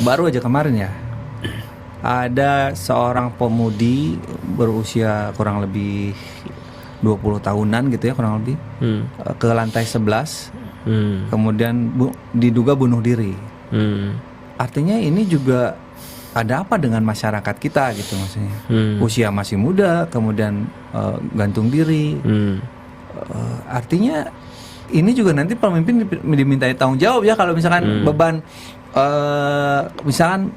baru aja kemarin ya, ada seorang pemudi berusia kurang lebih 20 tahunan gitu ya kurang lebih, ke lantai 11, kemudian diduga bunuh diri. Artinya ini juga ada apa dengan masyarakat kita gitu maksudnya. Usia masih muda, kemudian gantung diri. Artinya ini juga nanti pemimpin dimintai tanggung jawab ya kalau misalkan beban, misalkan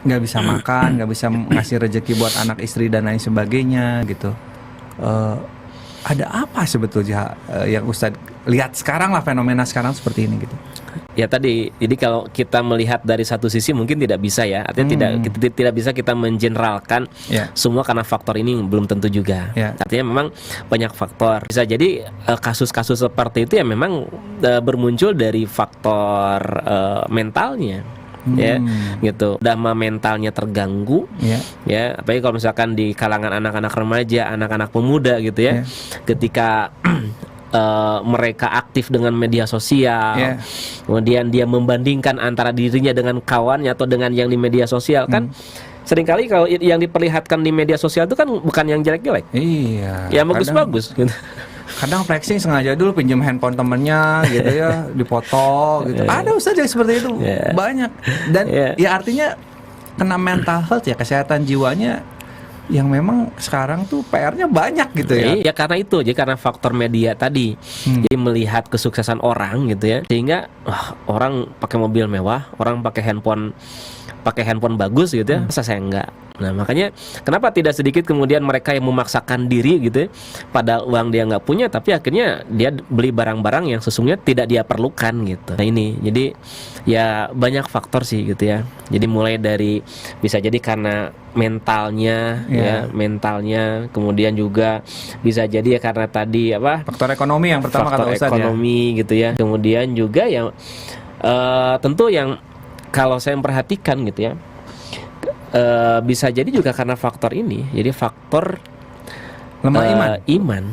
nggak bisa makan, nggak bisa ngasih rezeki buat anak istri dan lain sebagainya gitu. Ada apa sebetulnya yang Ustadz lihat sekarang lah, fenomena sekarang seperti ini gitu? Ya tadi, jadi kalau kita melihat dari satu sisi mungkin tidak bisa ya, artinya tidak bisa kita mengeneralkan semua karena faktor ini belum tentu juga. Artinya memang banyak faktor. Bisa jadi kasus-kasus seperti itu ya memang bermuncul dari faktor mentalnya. Ya, gitu. Dama mentalnya terganggu, ya. Apalagi kalau misalkan di kalangan anak-anak remaja, anak-anak pemuda, gitu ya. Ketika mereka aktif dengan media sosial, kemudian dia membandingkan antara dirinya dengan kawannya atau dengan yang di media sosial, kan seringkali kalau yang diperlihatkan di media sosial itu kan bukan yang jelek-jelek, yang bagus-bagus. Gitu. Kadang flexing sengaja dulu pinjam handphone temennya gitu ya, dipoto gitu. Ada Ustaz yang seperti itu banyak. Dan ya artinya kena mental health ya, kesehatan jiwanya yang memang sekarang tuh PR-nya banyak gitu ya. Ya karena itu, jadi karena faktor media tadi. Jadi melihat kesuksesan orang gitu ya, sehingga orang pakai mobil mewah, orang pakai handphone bagus gitu ya, masa saya enggak. Nah makanya kenapa tidak sedikit kemudian mereka yang memaksakan diri gitu ya, padahal uang dia nggak punya, tapi akhirnya dia beli barang-barang yang sesungguhnya tidak dia perlukan gitu. Nah ini, jadi ya banyak faktor sih gitu ya. Jadi mulai dari bisa jadi karena mentalnya, mentalnya, kemudian juga bisa jadi ya karena tadi faktor ekonomi yang pertama kata Ustaz, ekonomi gitu ya. Kemudian juga yang tentu yang kalau saya memperhatikan gitu ya, bisa jadi juga karena faktor ini, jadi faktor lemah iman.